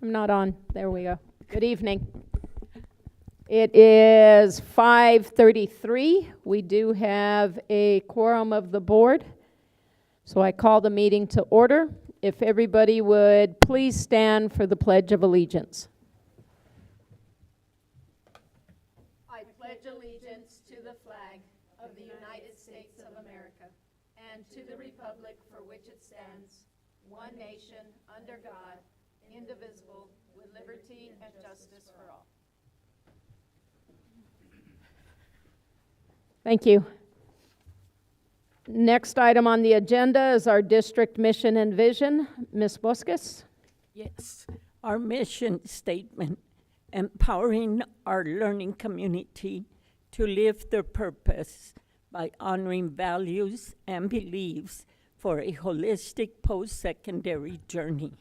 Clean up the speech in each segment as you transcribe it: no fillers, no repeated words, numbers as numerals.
I'm not on. There we go. Good evening. It is 5:33. We do have a quorum of the board, so I call the meeting to order. If everybody would please stand for the Pledge of Allegiance. I pledge allegiance to the flag of the United States of America and to the republic for which it stands, one nation, under God, indivisible, with liberty and justice for all. Thank you. Next item on the agenda is our district mission and vision. Ms. Bosques? Yes, our mission statement, empowering our learning community to live their purpose by honoring values and beliefs for a holistic post-secondary journey.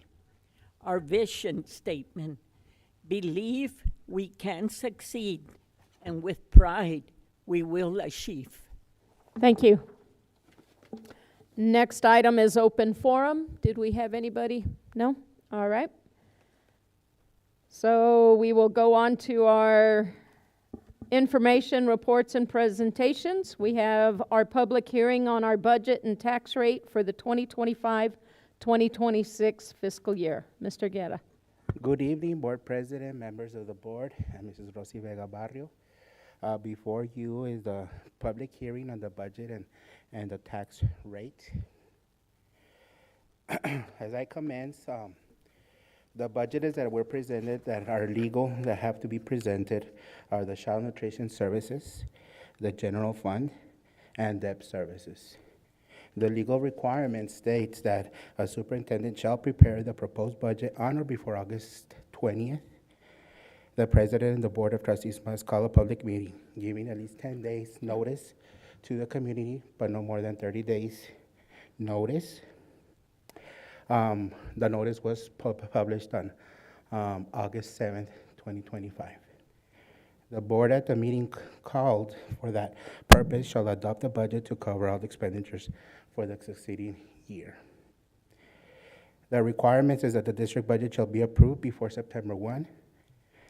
Our vision statement, believe we can succeed, and with pride we will achieve. Thank you. Next item is open forum. Did we have anybody? No? All right. So we will go on to our information, reports, and presentations. We have our public hearing on our budget and tax rate for the 2025-2026 fiscal year. Mr. Guerra. Good evening, Board President, members of the board, and Mrs. Rosy Vega Barrio. Before you is the public hearing on the budget and the tax rate. As I commence, the budgets that were presented that are legal, that have to be presented, are the Child Nutrition Services, the General Fund, and debt services. The legal requirement states that a superintendent shall prepare the proposed budget on or before August 20th. The president and the board of trustees must call a public meeting, giving at least 10 days notice to the community, but no more than 30 days notice. The notice was published on August 7th, 2025. The board at the meeting called for that purpose shall adopt a budget to cover all the expenditures for the succeeding year. The requirements is that the district budget shall be approved before September 1.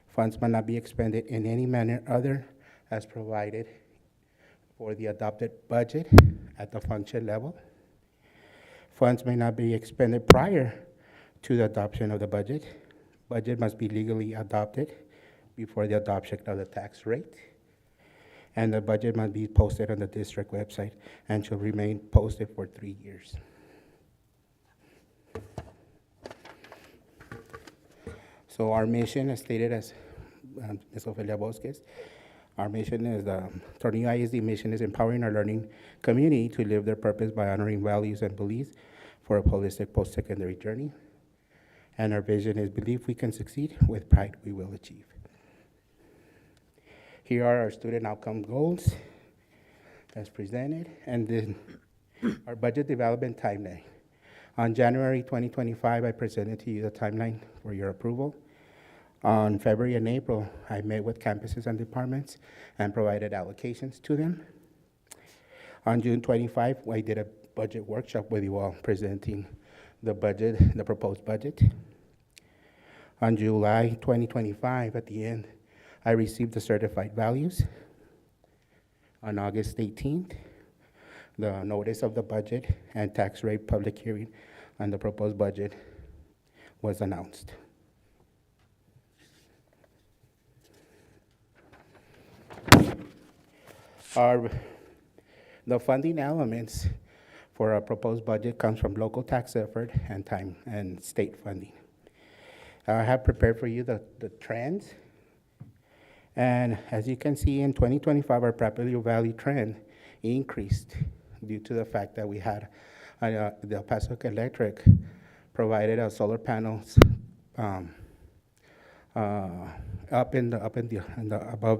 Funds must not be expended in any manner other as provided for the adopted budget at the function level. Funds may not be expended prior to the adoption of the budget. Budget must be legally adopted before the adoption of the tax rate. And the budget must be posted on the district website and shall remain posted for 3 years. So our mission is stated as Ms. Ofelia Bosques. Our mission is the Tornillo ISD mission is empowering our learning community to live their purpose by honoring values and beliefs for a holistic post-secondary journey. And our vision is believe we can succeed, with pride we will achieve. Here are our student outcome goals as presented, and then our budget development timeline. On January 2025, I presented to you the timeline for your approval. On February and April, I met with campuses and departments and provided allocations to them. On June 25, I did a budget workshop with you all presenting the budget, the proposed budget. On July 2025, at the end, I received the certified values. On August 18th, the notice of the budget and tax rate public hearing on the proposed budget was announced. The funding elements for our proposed budget comes from local tax effort and time and state funding. I have prepared for you the trends. And as you can see, in 2025, our property value trend increased due to the fact that we had the El Paso Electric provided our solar panels above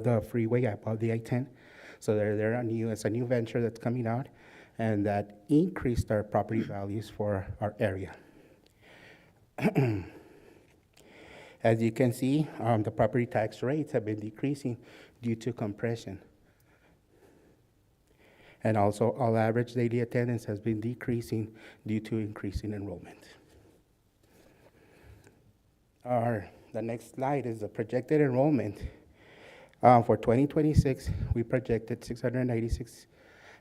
the freeway, above the I-10. So it's a new venture that's coming out, and that increased our property values for our area. As you can see, the property tax rates have been decreasing due to compression. And also, all average daily attendance has been decreasing due to increasing enrollment. The next slide is the projected enrollment. For 2026, we projected 696,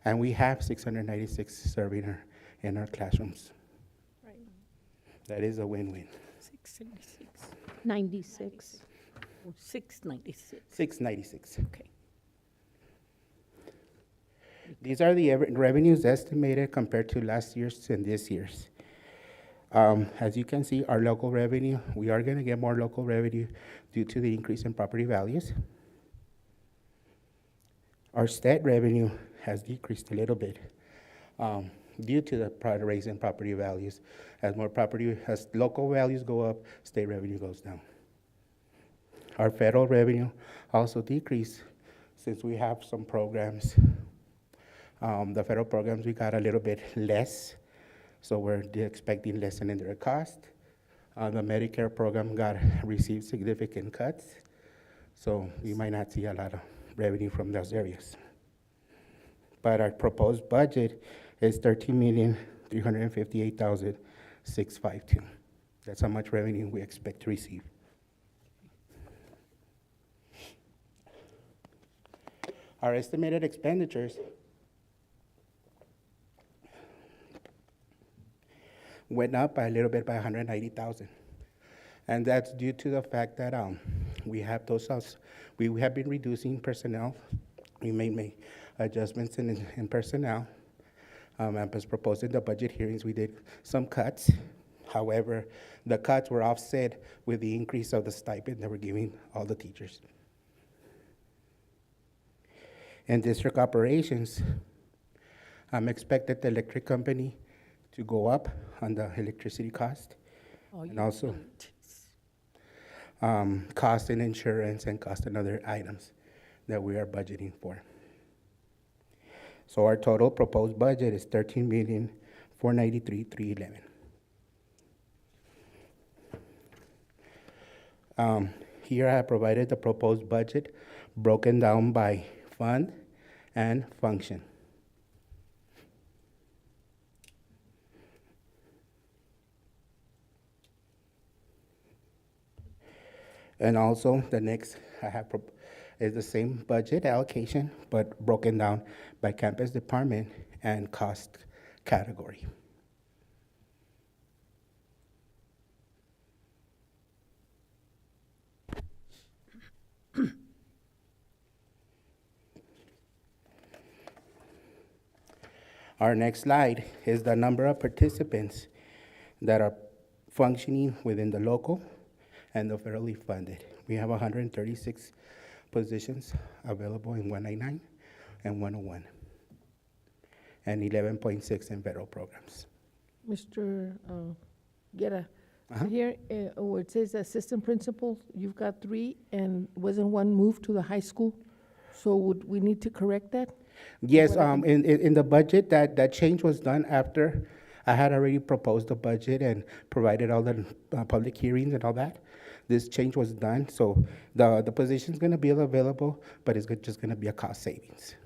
and we have 696 serving in our classrooms. Right. That is a win-win. 676, 96. oh, 696, 696. okay. These are the revenues estimated compared to last year's and this year's. As you can see, our local revenue, we are going to get more local revenue due to the increase in property values. Our state revenue has decreased a little bit due to the raise in property values. As local values go up, state revenue goes down. Our federal revenue also decreased since we have some programs. The federal programs, we got a little bit less, so we're expecting less in their cost. The Medicare program received significant cuts, so we might not see a lot of revenue from those areas. But our proposed budget is $13,358,652. That's how much revenue we expect to receive. Our estimated expenditures went up by a little bit by 190,000. And that's due to the fact that we have we have been reducing personnel. We may make adjustments in personnel. As proposed in the budget hearings, we did some cuts. However, the cuts were offset with the increase of the stipend that we're giving all the teachers. In district operations, I'm expected the electric company to go up on the electricity cost, Oh, and you also don't. cost in insurance and cost in other items that we are budgeting for. So our total proposed budget is $13,493,311. Here I have provided the proposed budget broken down by fund and function. And also, the next I have is the same budget allocation, but broken down by campus department and cost category. Our next slide is the number of participants that are functioning within the local and the federally funded. We have 136 positions available in 199 and 101, and 11.6 in federal programs. Mr. Guerra, Uh-huh. here where it says assistant principal, you've got 3, and wasn't one moved to the high school? So would we need to correct that? Yes, What in the budget, that change was done after I had already proposed the budget and provided all the public hearings and all that. This change was done, so the position's gonna be available, but it's just gonna be a cost savings.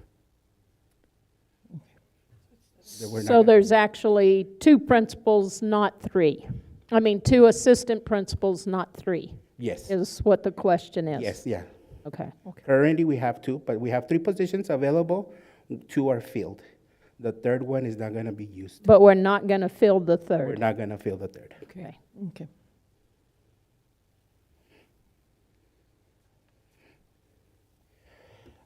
That we're not So gonna- there's actually 2 principals, not 3. I mean, 2 assistant principals, not 3, Yes, is what the question is. yes, yeah. Okay. Currently, we have 2, but we have 3 positions available, 2 are filled. The third one is not gonna be used. But we're not going to fill the We're 3rd. not gonna fill the third. Okay. Okay.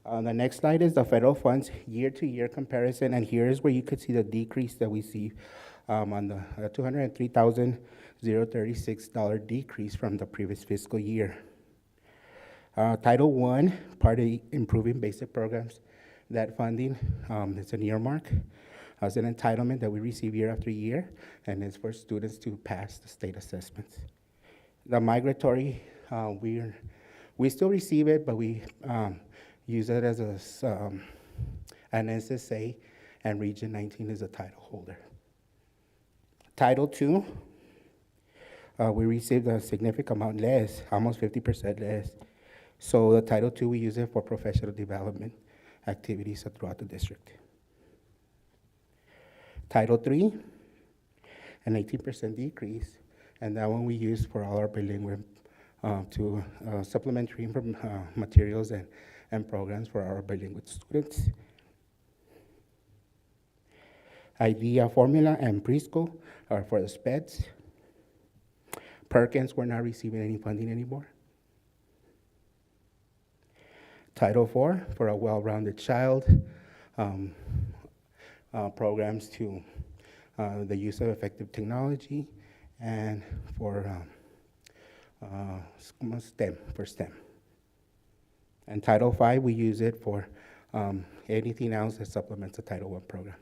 The next slide is the federal funds year-to-year comparison, and here is where you could see the decrease that we see on the $203,036 decrease from the previous fiscal year. Title I, part of improving basic programs, that funding is an earmark. It's an entitlement that we receive year after year, and it's for students to pass the state assessments. The migratory, we still receive it, but we use it as an SSA, and Region 19 is a title holder. Title II, we received a significant amount less, almost 50% less. So the Title II, we use it for professional development activities throughout the district. Title III, an 18% decrease, And that one we use for all our bilingual to supplementary materials and programs for our bilingual students. IDEA formula and preschool are for the SPEDs. Perkins, we're not receiving any funding anymore. Title IV for a well-rounded child, programs to the use of effective technology, and for STEM. And Title V, we use it for anything else that supplements the Title I program.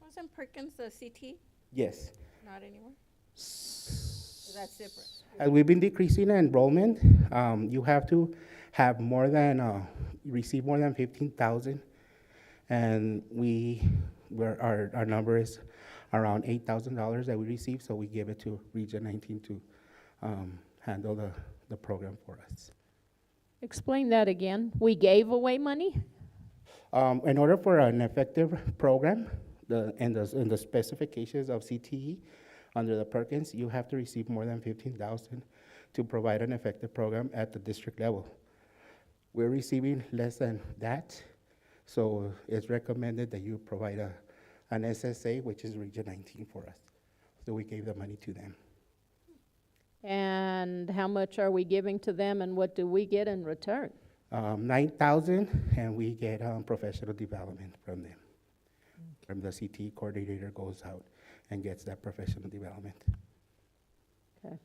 Wasn't Perkins the CT? Yes. Not anymore? So that's different. As we've been decreasing enrollment, you have to have more than, receive more than 15,000. And our number is around $8,000 that we receive, so we give it to Region 19 to handle the program for us. Explain that again. We gave away money? In order for an effective program, in the specifications of CTE, under the Perkins, you have to receive more than 15,000 to provide an effective program at the district level. We're receiving less than that, so it's recommended that you provide an SSA, which is Region 19 for us. So we gave the money to them. And how much are we giving to them, and what do we get in return? 9,000, and we get professional development from them. From the CT coordinator goes out and gets that professional development. Okay.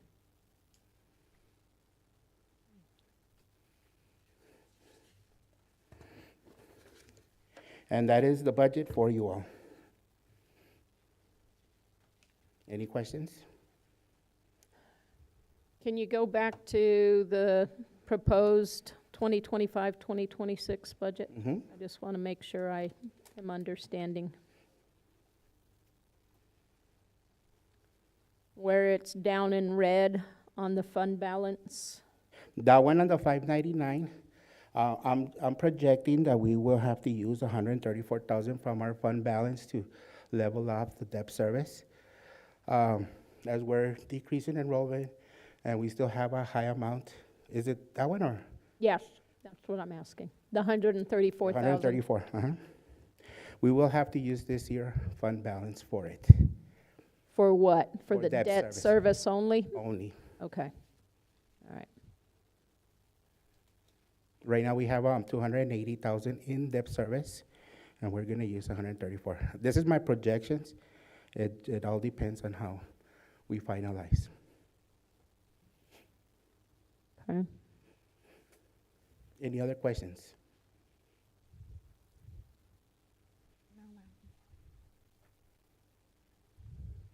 And that is the budget for you all. Any questions? Can you go back to the proposed 2025, 2026 budget? Mm-hmm. I just want to make sure I am understanding. Where it's down in red on the fund balance. That one on the 599, I'm projecting that we will have to use 134,000 from our fund balance to level off the debt service. As we're decreasing enrollment and we still have a high amount. Is it that one or? Yes, that's what I'm asking. The 134,000. 134, We will have to use this year fund balance for it For what? For For the debt debt service. service only? only. Okay. All right. Right now, we have 280,000 in debt service, and we're gonna use 134. This is my projections. It all depends on how we finalize. Okay. Any other questions?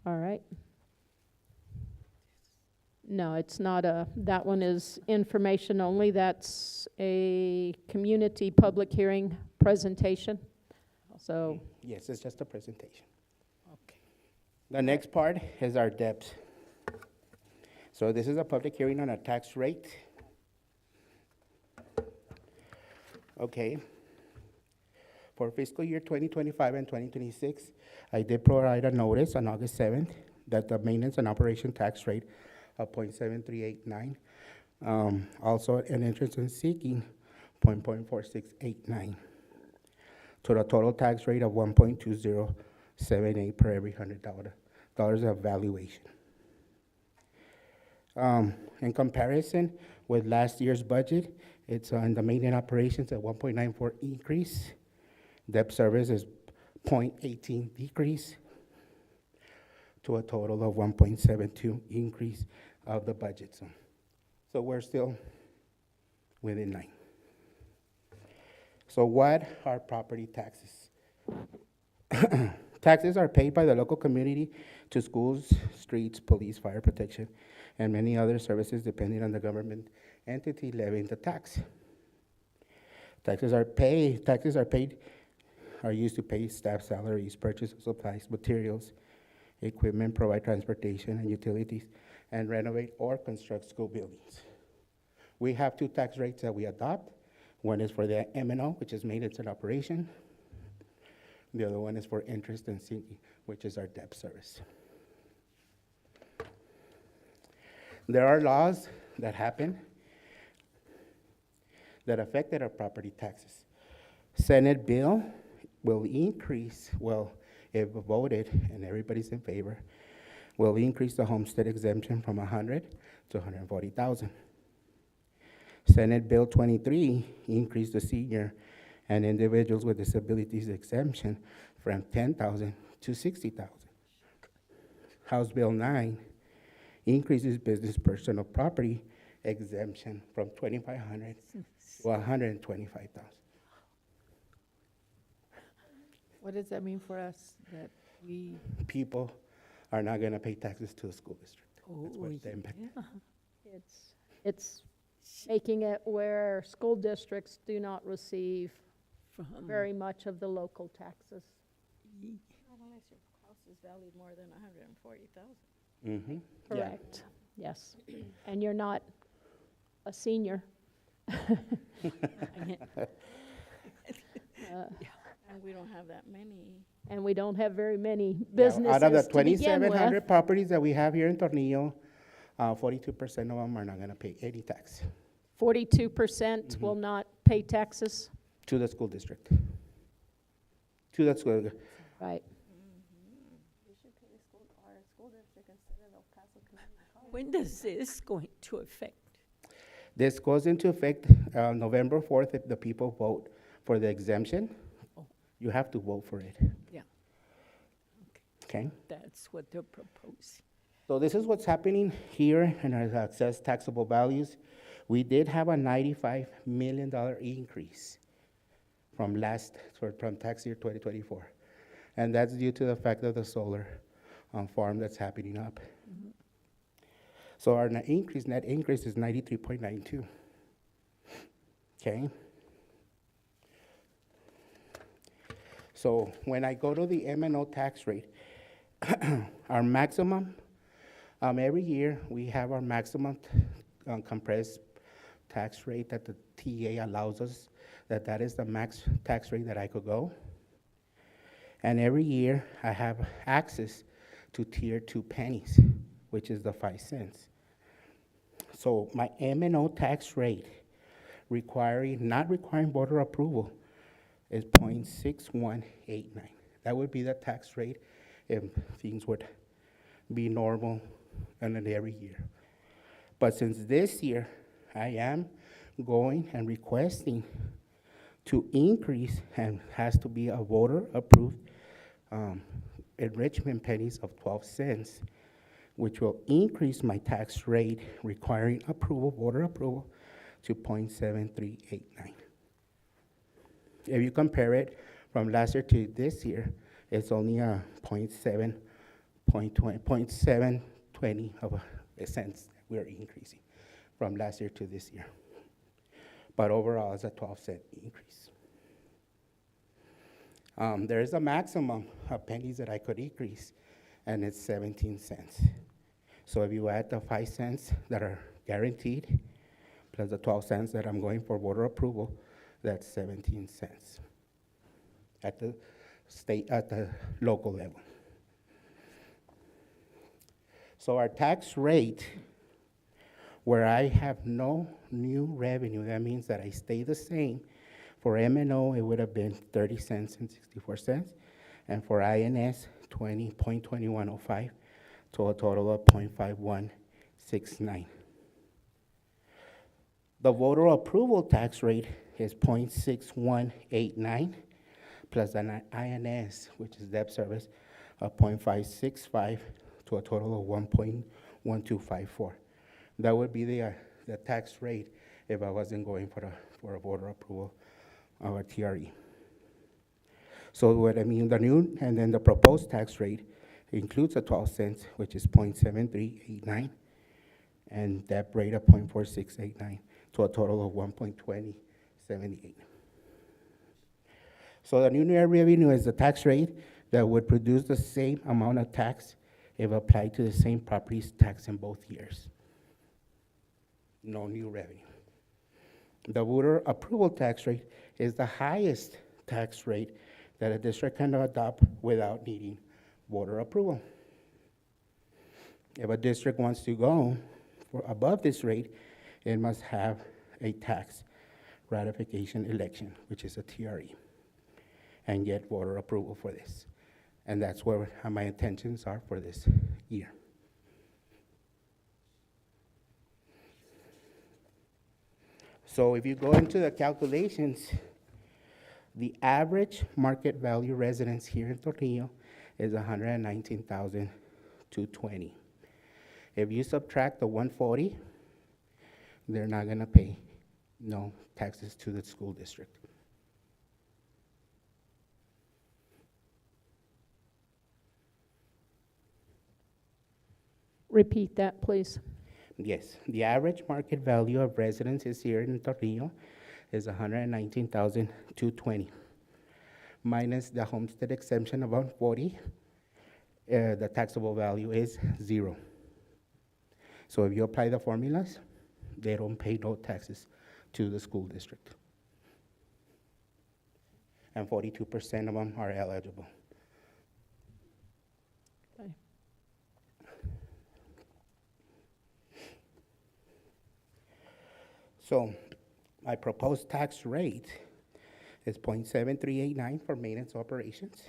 All right. No, it's not that one is information only. That's a community public hearing presentation. So, Yes, it's just a presentation. Okay. The next part is our debt. So this is a public hearing on a tax rate. Okay. For fiscal year 2025 and 2026, I did provide a notice on August 7th that the maintenance and operation tax rate of 0.7389, also an interest in seeking 0.4689, to the total tax rate of 1.2078 per every $100 of valuation. In comparison with last year's budget, it's in the maintenance operations at 1.94 increase. Debt service is 0.18 decrease to a total of 1.72 increase of the budget. So we're still within line. So what are property taxes? Taxes are paid by the local community to schools, streets, police, fire protection, and many other services depending on the government entity levying the tax. Taxes are used to pay staff salaries, purchase of supplies, materials, equipment, provide transportation and utilities, and renovate or construct school buildings. We have two tax rates that we adopt. One is for the M&O, which is maintenance and operation. The other one is for interest and sinking, which is our debt service. There are laws that happen that affected our property taxes. Senate bill will increase, well, if voted and everybody's in favor, will increase the homestead exemption from 100 to 140,000. Senate Bill 23 increased the senior and individuals with disabilities exemption from 10,000 to 60,000. House Bill 9 increases business personal property exemption from 2,500 to 125,000. What does that mean for us, that we, People are not gonna pay taxes to the school district. That's what the impact. It's making it where school districts do not receive very much of the local taxes. Not unless your house is valued more than 140,000. Mm-hmm. Correct, yes. And you're not a senior. And we don't have that many. And we don't have very many Out of businesses the to begin 2,700 with. properties that we have here in Tornillo, 42% of them are not gonna pay any tax 42% will not pay taxes, to the school district. To the school, right? When does this going to affect? this goes into effect, November 4th, if the people vote for the exemption. You have to vote for it, Yeah, okay? that's what they're proposing. So this is what's happening here in our excess taxable values. We did have a $95 million increase from tax year 2024. And that's due to the fact of the solar farm that's happening up. So our net increase is 93.92. Okay? So when I go to the M&O tax rate, our maximum, every year we have our maximum compressed tax rate that the TA allows us, that is the max tax rate that I could go. And every year I have access to tier 2 pennies, which is the 5 cents. So my M&O tax rate not requiring voter approval is 0.6189. That would be the tax rate if things would be normal and then every year. But since this year, I am going and requesting to increase, and has to be a voter-approved enrichment pennies of 12 cents, which will increase my tax rate requiring voter approval, to 0.7389. If you compare it from last year to this year, it's only a 0.720 of a cents we're increasing from last year to this year. But overall, it's a 12-cent increase. There is a maximum of pennies that I could increase, and it's 17 cents. So if you add the 5 cents that are guaranteed, plus the 12 cents that I'm going for voter approval, that's 17 cents at the local level. So our tax rate, where I have no new revenue, that means that I stay the same. For M&O, it would have been 30 cents and 64 cents, and for INS, 20.2105, to a total of 0.5169. The voter approval tax rate is 0.6189, plus an INS, which is debt service, of 0.565, to a total of 1.1254. That would be the tax rate if I wasn't going for a voter approval of a TRE. So what I mean, the new and then the proposed tax rate includes the 12 cents, which is 0.7389, and that rate of 0.4689, to a total of 1.2078. So the new net revenue is the tax rate that would produce the same amount of tax if applied to the same properties tax in both years. No new revenue. The voter approval tax rate is the highest tax rate that a district can adopt without needing voter approval. If a district wants to go for above this rate, it must have a tax ratification election, which is a TRE, and get voter approval for this. And that's where my intentions are for this year. So if you go into the calculations, the average market value residence here in Tornillo is 119,220. If you subtract the 140, they're not gonna pay no taxes to the school district. Repeat that, please. Yes, the average market value of residences here in Tornillo is 119,220. Minus the homestead exemption of 140, the taxable value is 0. So if you apply the formulas, they don't pay no taxes to the school district. And 42% of them are eligible. Okay. So my proposed tax rate is 0.7389 for maintenance operations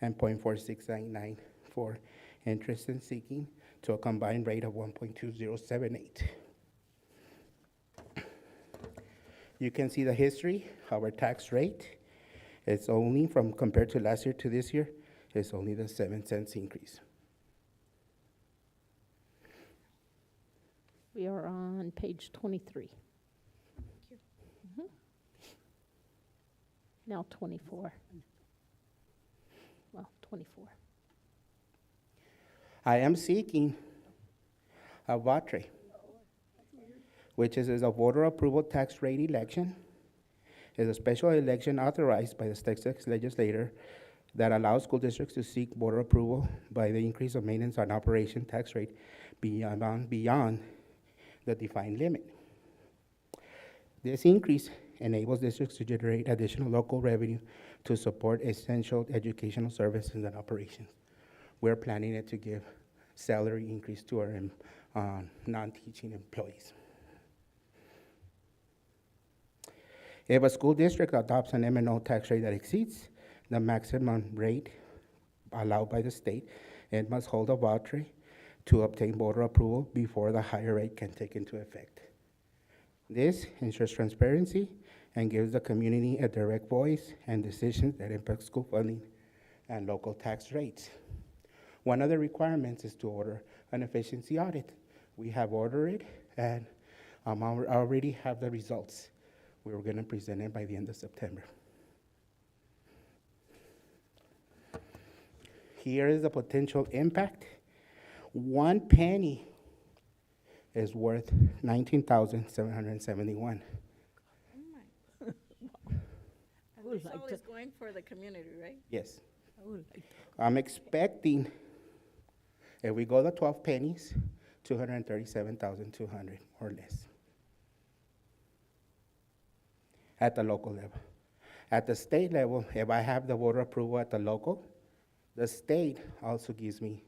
and 0.4699 for interest and seeking, to a combined rate of 1.2078. You can see the history of our tax rate. It's only from, compared to last year to this year, it's only the 7 cents increase. We are on page 23. Mhm. Now 24. Well, 24. I am seeking a VOTRE, which is a voter approval tax rate election. It's a special election authorized by the state legislature that allows school districts to seek voter approval by the increase of maintenance on operation tax rate beyond the defined limit. This increase enables districts to generate additional local revenue to support essential educational services and operations. We're planning it to give salary increase to our non-teaching employees. If a school district adopts an M&O tax rate that exceeds the maximum rate allowed by the state, it must hold a voucher to obtain voter approval before the higher rate can take into effect. This ensures transparency and gives the community a direct voice and decisions that impact school funding and local tax rates. One of the requirements is to order an efficiency audit. We have ordered it, and I already have the results. We were gonna present it by the end of September. Here is the potential impact. 1 penny is worth 19,771. Oh my. I And would it's like always to- going for the community, right? Yes. I would like to- I'm expecting, if we go to 12 pennies, 237,200 or less at the local level. At the state level, if I have the voter approval at the local, the state also gives me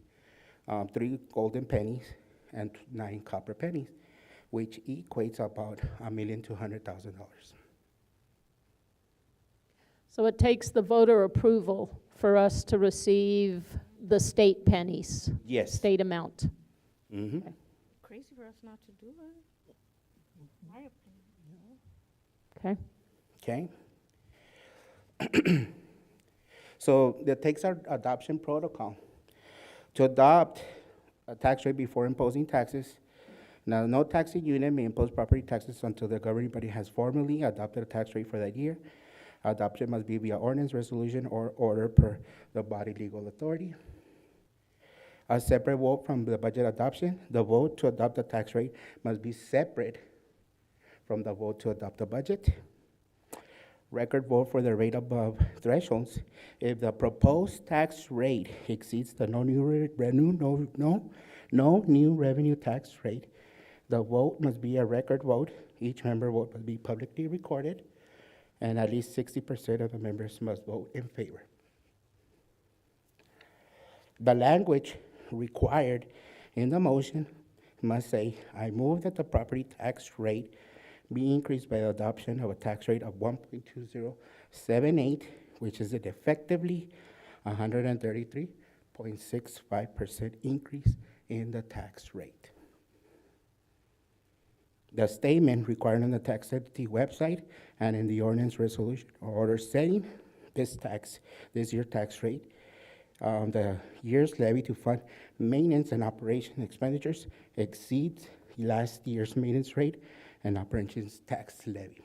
3 golden pennies and 9 copper pennies, which equates about $1,200,000. So it takes the voter approval for us to receive the state pennies, Yes. state amount. Mhm. Crazy for us not to do it. My opinion. Okay? Okay. So that takes our adoption protocol. To adopt a tax rate before imposing taxes, now no taxing unit may impose property taxes until the governing body has formally adopted a tax rate for that year. Adoption must be via ordinance, resolution, or order per the body legal authority. A separate vote from the budget adoption. The vote to adopt the tax rate must be separate from the vote to adopt the budget. Record vote for the rate above thresholds. If the proposed tax rate exceeds the no new revenue tax rate, the vote must be a record vote. Each member vote must be publicly recorded, and at least 60% of the members must vote in favor. The language required in the motion must say, I move that the property tax rate be increased by the adoption of a tax rate of 1.2078, which is an effectively 133.65% increase in the tax rate. The statement required on the tax entity website and in the ordinance resolution or order setting this year tax rate, the year's levy to fund maintenance and operation expenditures exceeds last year's maintenance rate and operations tax levy.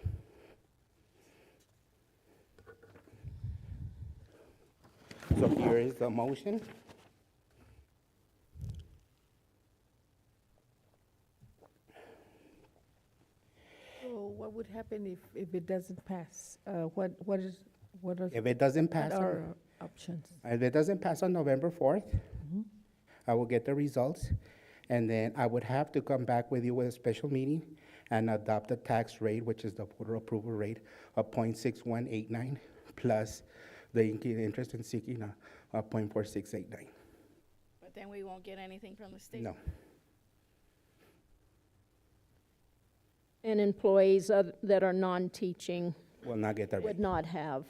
So here is the motion. So what would happen if it doesn't pass? What are If it doesn't pass, our options? if it doesn't pass on November 4th, I will get the results, and then I would have to come back with you with a special meeting and adopt a tax rate, which is the voter approval rate of 0.6189 plus the interest in seeking of 0.4689. But then we won't get anything from the state. No. And employees that are non-teaching Will not get that rate. would not have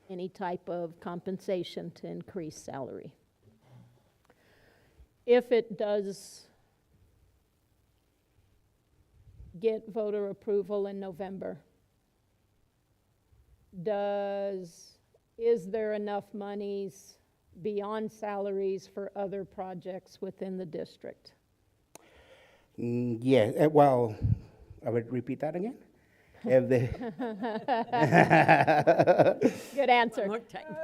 any type of compensation to increase salary. If it does get voter approval in November, is there enough monies beyond salaries for other projects within the district? Yeah, well, I would repeat that again. If the Good answer. One more time.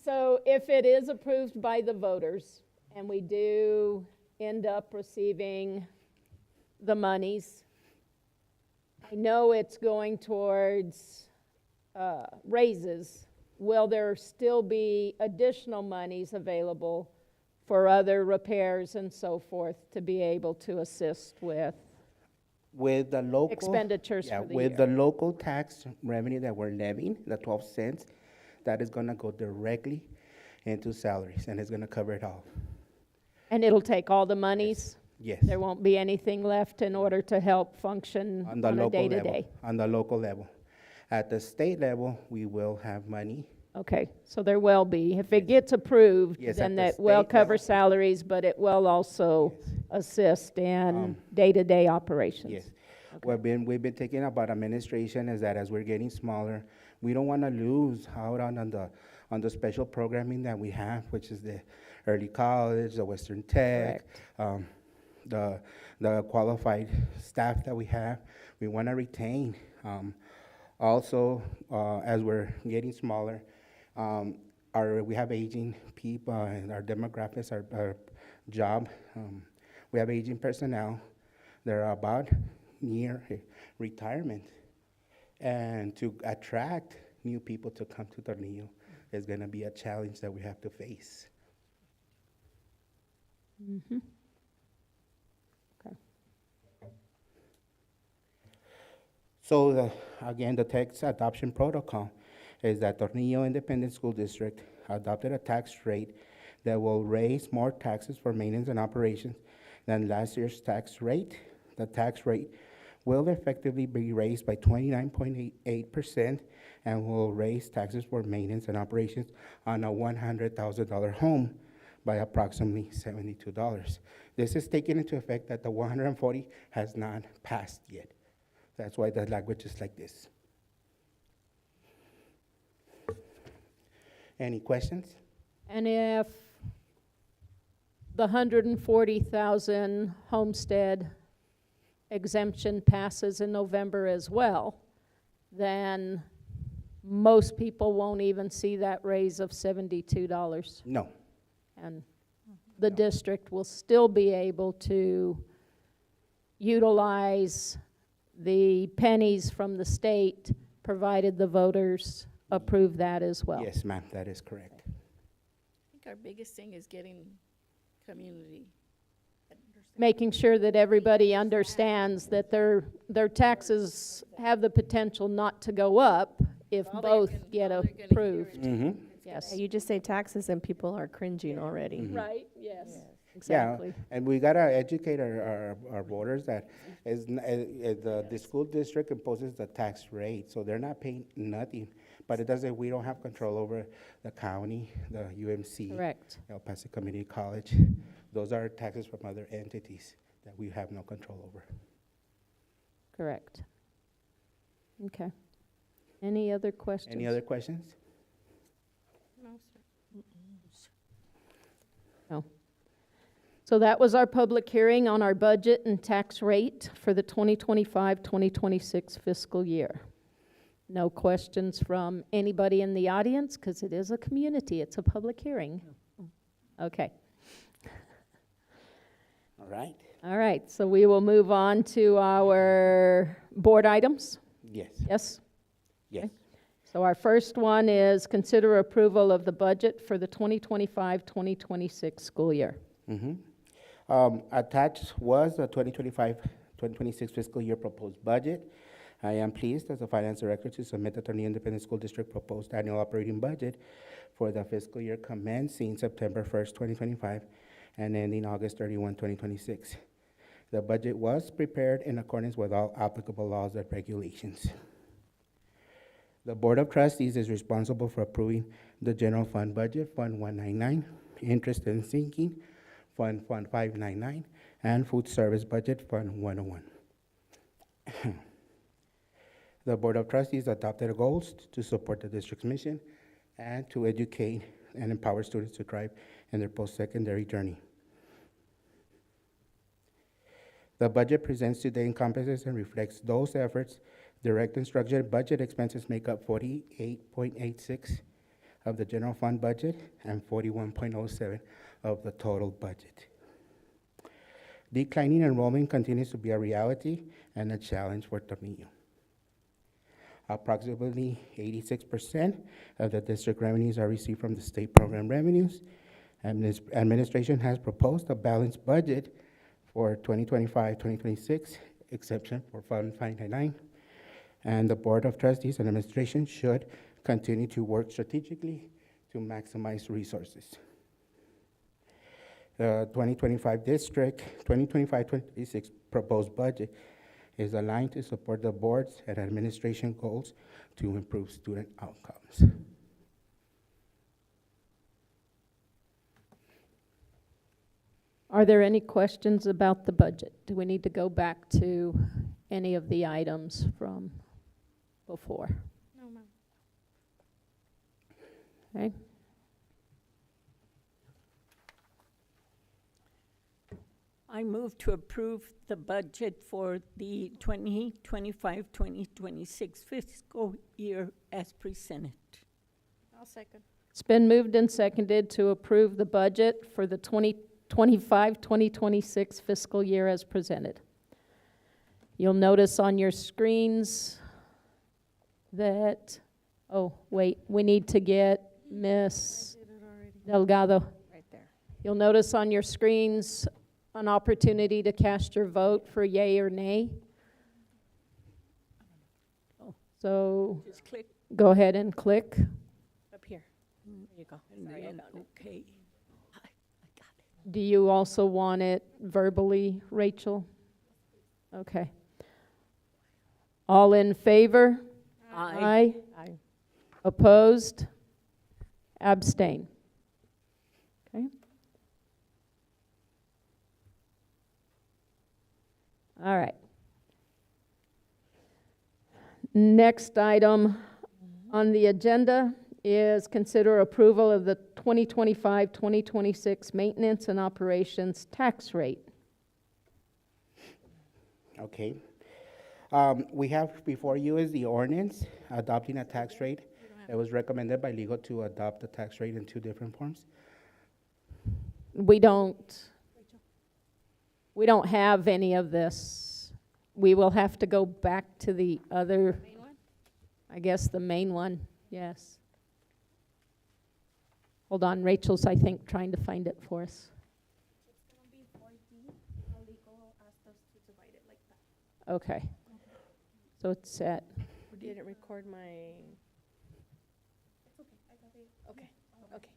So if it is approved by the voters, and we do end up receiving the monies, I know it's going towards raises. Will there still be additional monies available for other repairs and so forth to be able to assist with with the local expenditures yeah, for the with year? the local tax revenue that we're levying, the 12 cents, that is gonna go directly into salaries, and it's gonna cover it all. And it'll take all the monies? Yes. There won't be anything left in order to help function On the on a local level. day-to-day? On the local level. At the state level, we will have money. Okay, so there will be. If it gets approved, Yes, then at the that will state cover level. salaries, but it will also assist in day-to-day operations? Yes. We've been taking about administration is that as we're getting smaller, we don't want to lose out on the special programming that we have, which is the early college, the Western Tech, the qualified staff that we have. We want to retain. Also, as we're getting smaller, we have aging people and our demographics, our job. We have aging personnel. They're about near retirement. And to attract new people to come to Tornillo is going to be a challenge that we have to face. Mm-hmm. Okay. So again, the tax adoption protocol is that Tornillo Independent School District adopted a tax rate that will raise more taxes for maintenance and operations than last year's tax rate. The tax rate will effectively be raised by 29.88% and will raise taxes for maintenance and operations on a $100,000 home by approximately $72. This is taken into effect that the 140 has not passed yet. That's why the language is like this. Any questions? And if the 140,000 homestead exemption passes in November as well, then most people won't even see that raise of $72. No. And the district will still be able to utilize the pennies from the state, provided the voters approve that as well. Yes, ma'am, that is correct. I think our biggest thing is getting community. Making sure that everybody understands that their taxes have the potential not to go up if All they're both gonna- get all they're gonna hear approved. is Mm-hmm. Yes. You just say taxes and people are cringing already. Mhm. Right, yes. Exactly. And we gotta educate our voters that the school district imposes the tax rate, so they're not paying nothing. But it doesn't, we don't have control over the county, the UMC. Correct. El Paso Community College. Those are taxes from other entities that we have no control over. Correct. Okay. Any other questions? Any other questions? No, sir. No. So that was our public hearing on our budget and tax rate for the 2025-2026 fiscal year. No questions from anybody in the audience, because it is a community, it's a public hearing. Okay. All right. All right, so we will move on to our board items. Yes, Yes? yes. So our first one is consider approval of the budget for the 2025-2026 school year. Attached was the 2025-2026 fiscal year proposed budget. I am pleased as the finance director to submit the Tornillo Independent School District proposed annual operating budget for the fiscal year commencing September 1st, 2025 and ending August 31, 2026. The budget was prepared in accordance with all applicable laws and regulations. The Board of Trustees is responsible for approving the general fund budget, Fund 199, interest and sinking, Fund 599, and food service budget, Fund 101. The Board of Trustees adopted goals to support the district's mission and to educate and empower students to thrive in their post-secondary journey. The budget presented today encompasses and reflects those efforts. Direct instruction budget expenses make up 48.86 of the general fund budget and 41.07 of the total budget. Declining enrollment continues to be a reality and a challenge for Tornillo. Approximately 86% of the district revenues are received from the state program revenues. Administration has proposed a balanced budget for 2025-2026, exception for Fund 599. And the Board of Trustees and Administration should continue to work strategically to maximize resources. The 2025-26 proposed budget is aligned to support the board's and administration goals to improve student outcomes. Are there any questions about the budget? Do we need to go back to any of the items from before? No, ma'am. Okay. I move to approve the budget for the 2025-2026 fiscal year as presented. I'll second. It's been moved and seconded to approve the budget for the 2025-2026 fiscal year as presented. You'll notice on your screens that, oh, wait, we need to get Miss Did it already. Delgado. Right there. You'll notice on your screens an opportunity to cast your vote for yay or nay. Oh. So Just click. go ahead and click. Up here. There you go. And Sorry, I then, got it. okay. I got it. Do you also want it verbally, Rachel? Okay. All in favor? Aye. Aye. Opposed? Abstain? Okay. All right. Next item on the agenda is consider approval of the 2025-2026 maintenance and operations tax rate. Okay. We have before you is the ordinance adopting a tax rate. It was recommended by legal to adopt the tax rate in two different forms. We don't have any of this. We will have to go back to the other, Main one? I guess the main one, yes. Hold on, Rachel's, I think, trying to find it for us. It's gonna be 4D. Legal asked us to divide it like that. Okay. So it's at, Didn't record my. It's okay. I got it. Okay. Okay.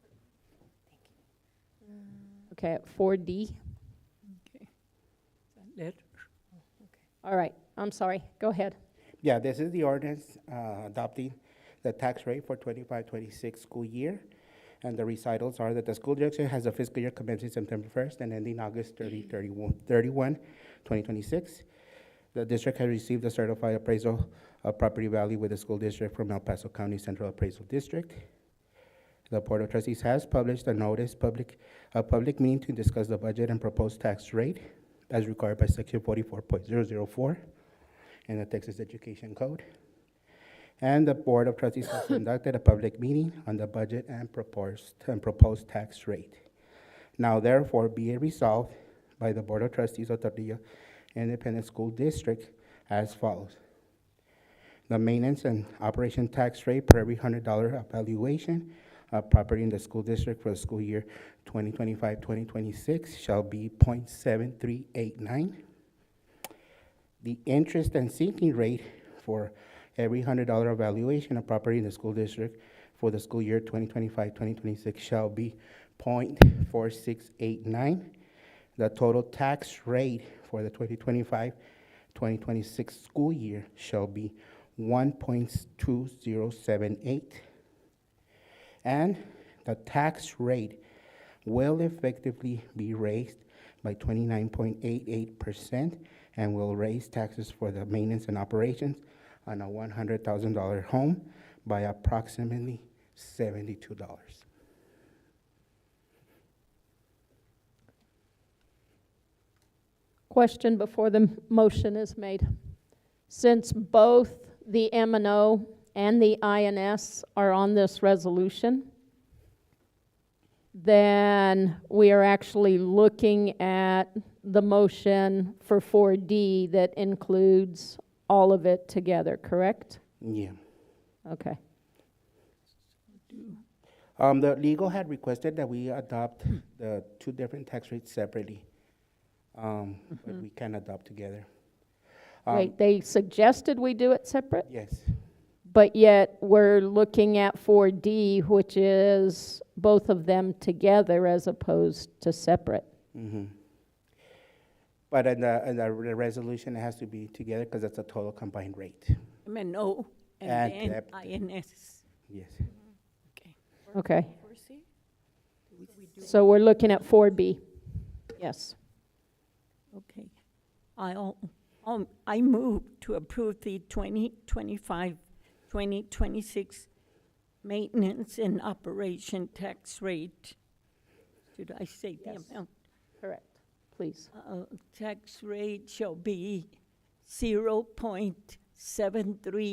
Okay, at 4D. Okay. Letter. All right, I'm sorry, go ahead. Yeah, this is the ordinance adopting the tax rate for 25-26 school year. And the recitals are that the school district has a fiscal year commencing September 1st and ending August 31, 2026. The district has received a certified appraisal of property value with the school district from El Paso County Central Appraisal District. The Board of Trustees has published a notice a public meeting to discuss the budget and proposed tax rate as required by Section 44.004 in the Texas Education Code. And the Board of Trustees has conducted a public meeting on the budget and proposed tax rate. Now therefore be it resolved by the Board of Trustees of Tornillo Independent School District as follows. The maintenance and operation tax rate per every $100 evaluation of property in the school district for the school year 2025-2026 shall be 0.7389. The interest and sinking rate for every $100 evaluation of property in the school district for the school year 2025-2026 shall be 0.4689. The total tax rate for the 2025-2026 school year shall be 1.2078. And the tax rate will effectively be raised by 29.88% and will raise taxes for the maintenance and operations on a $100,000 home by approximately $72. Question before the motion is made. Since both the M&O and the INS are on this resolution, then we are actually looking at the motion for 4D that includes all of it together, correct? Yeah. Okay. The legal had requested that we adopt the two different tax rates separately, but we can adopt together. Wait, they suggested we do it separate, Yes. but yet we're looking at 4D, which is both of them together as opposed to separate. Mm-hmm. But in the resolution, it has to be together because it's a total combined rate. M&O And and then depth. INS. Yes. Okay. Okay, 4C? so we're looking at 4B. Yes. Okay. I move to approve the 2025-2026 maintenance and operation tax rate. Should I say the Yes. amount? Correct. Please. Tax rate shall be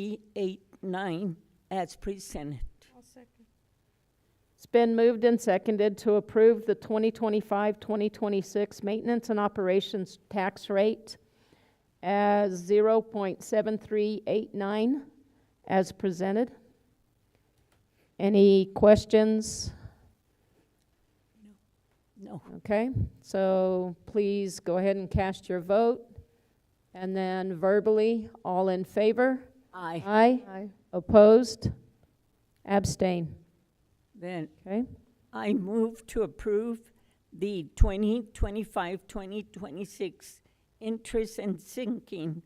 0.7389 as presented. I'll second. It's been moved and seconded to approve the 2025-2026 maintenance and operations tax rate as 0.7389 as presented. Any questions? No. Okay, so please go ahead and cast your vote. And then verbally, all in favor? Aye. Aye. Opposed? Abstain. Then Okay, I move to approve the 2025-2026 interest and sinking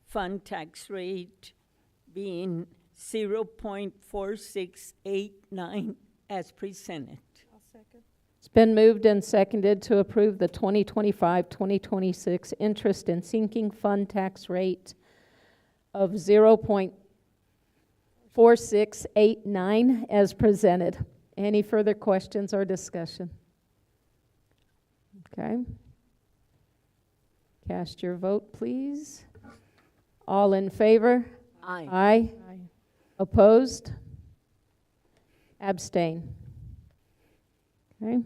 fund tax rate being 0.4689 as presented. I'll second. it's been moved and seconded to approve the 2025-2026 interest and sinking fund tax rate of 0.4689 as presented. Any further questions or discussion? Okay. Cast your vote, please. All in favor? Aye. Aye. Opposed? Abstain. Okay.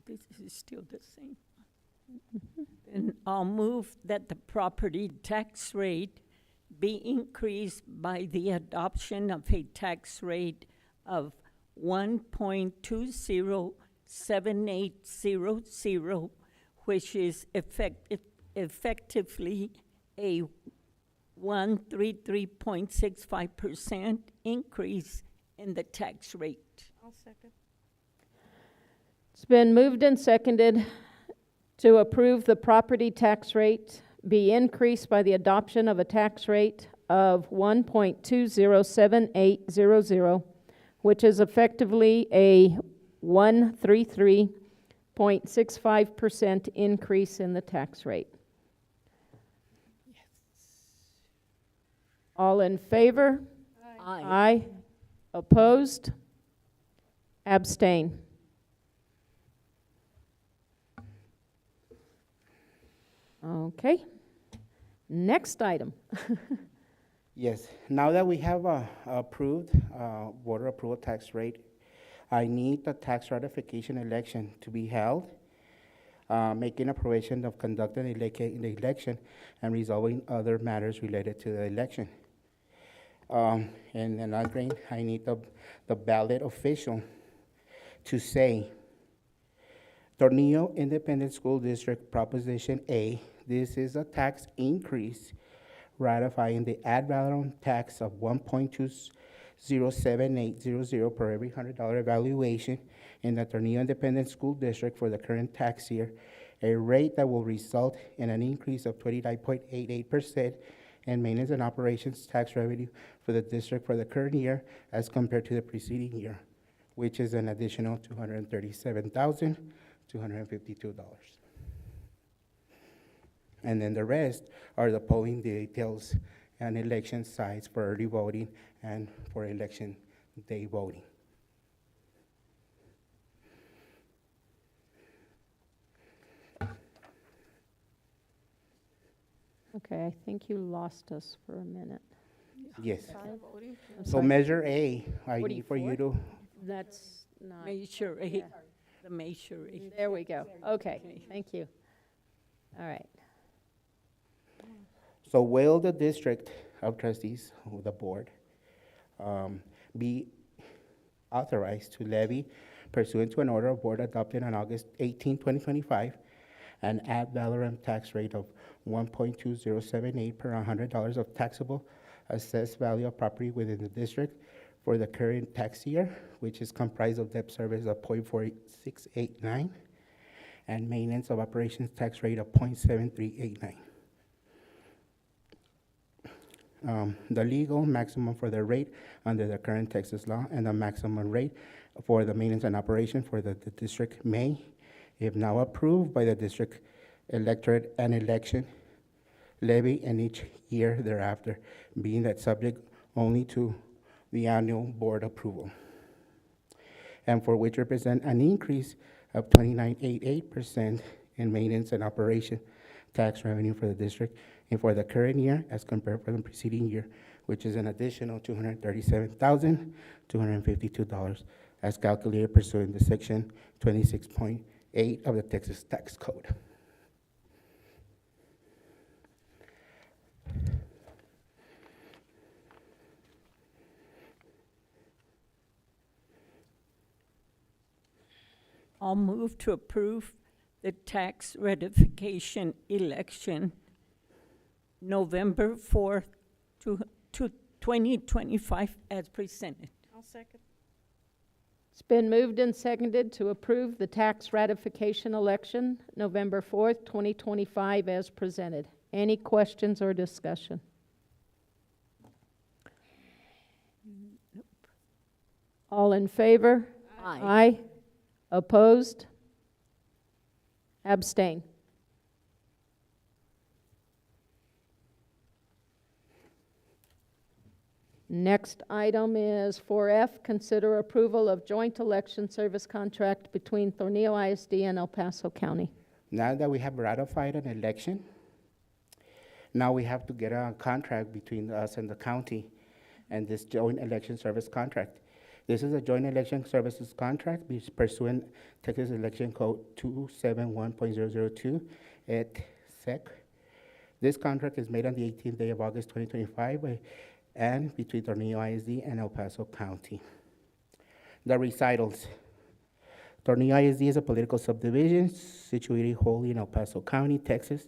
This is still the same. Then I'll move that the property tax rate be increased by the adoption of a tax rate of 1.207800, which is effectively a 133.65% increase in the tax rate. I'll second. It's been moved and seconded to approve the property tax rate be increased by the adoption of a tax rate of 1.207800, which is effectively a 133.65% increase in the tax rate. All in favor? Aye. Opposed? Abstain. Okay. Next item. Yes, now that we have approved voter approval tax rate, I need the tax ratification election to be held, making a provision of conducting the election and resolving other matters related to the election. And another thing, I need the ballot official to say, Tornillo Independent School District Proposition A, this is a tax increase ratifying the ad valorem tax of 1.207800 per every $100 evaluation in the Tornillo Independent School District for the current tax year, a rate that will result in an increase of 29.88% in maintenance and operations tax revenue for the district for the current year as compared to the preceding year, which is an additional $237,252. And then the rest are the polling details and election sites for early voting and for election day voting. Okay, I think you lost us for a minute. Yes. Voting. I'm So sorry. Measure A, I need for you 44? to, That's not, Measure A, Yeah. the measure A. there we go. Okay, thank you. All right. so will the district of trustees, or the board, be authorized to levy pursuant to an order of board adopted on August 18, 2025, an ad valorem tax rate of 1.2078 per $100 of taxable assessed value of property within the district for the current tax year, which is comprised of debt service of 0.4689 and maintenance of operations tax rate of 0.7389. The legal maximum for the rate under the current Texas law and the maximum rate for the maintenance and operation for the district may, if now approved by the district electorate and election, levy in each year thereafter, being that subject only to the annual board approval, and for which represent an increase of 29.88% in maintenance and operation tax revenue for the district and for the current year as compared for the preceding year, which is an additional $237,252 as calculated pursuant to section 26.8 of the Texas Tax Code. I'll move to approve the tax ratification election November 4th to 2025 as presented. I'll second. It's been moved and seconded to approve the tax ratification election November 4th, 2025 as presented. Any questions or discussion? All in favor? Aye. Opposed? Abstain. Next item is 4F, consider approval of joint election service contract between Tornillo ISD and El Paso County. Now that we have ratified an election, now we have to get a contract between us and the county and this joint election service contract. This is a joint election services contract pursuant Texas Election Code 271.002 et sec. This contract is made on the 18th day of August 2025 and between Tornillo ISD and El Paso County. The recitals. Tornillo ISD is a political subdivision situated wholly in El Paso County, Texas.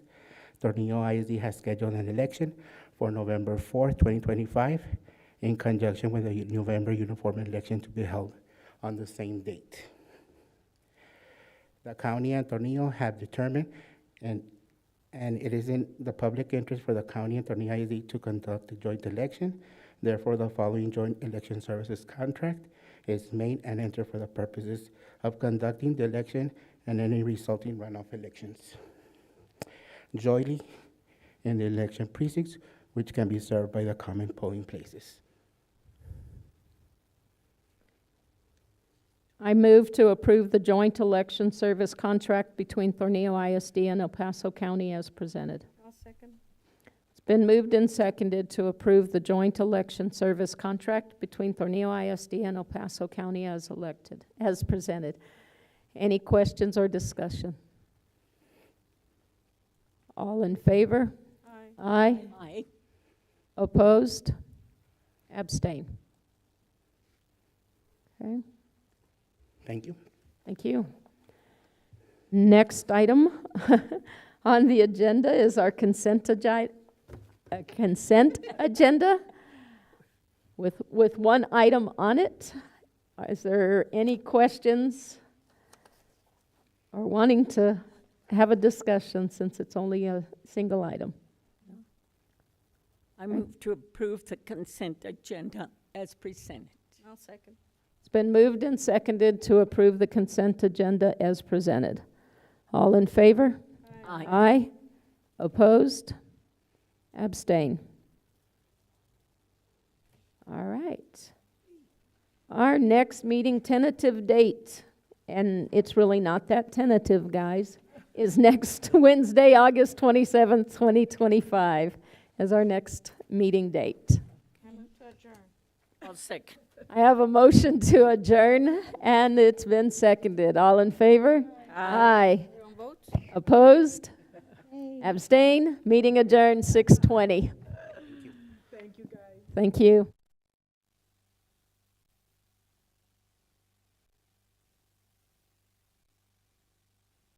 Tornillo ISD has scheduled an election for November 4th, 2025, in conjunction with the November uniform election to be held on the same date. The county and Tornillo have determined, and it is in the public interest for the county and Tornillo ISD to conduct the joint election. Therefore, the following joint election services contract is made and entered for the purposes of conducting the election and any resulting runoff elections. Jointly in the election precincts, which can be served by the common polling places. I move to approve the joint election service contract between Tornillo ISD and El Paso County as presented. I'll second. It's been moved and seconded to approve the joint election service contract between Tornillo ISD and El Paso County as presented. Any questions or discussion? All in favor? Aye. Aye. Aye. Opposed? Abstain. Okay, Thank you. thank you. Next item on the agenda is our consent agenda with one item on it. Is there any questions or wanting to have a discussion since it's only a single item? I move to approve the consent agenda as presented. I'll second. It's been moved and seconded to approve the consent agenda as presented. All in favor? Aye. Aye. Opposed? Abstain. All right. Our next meeting tentative date, and it's really not that tentative, guys, is next Wednesday, August 27th, 2025, as our next meeting date. I move to adjourn. I'll second. I have a motion to adjourn, and it's been seconded. All in favor? Aye. Everyone vote? Opposed? Abstain? Meeting adjourned, 6:20. Thank you, guys. Thank you.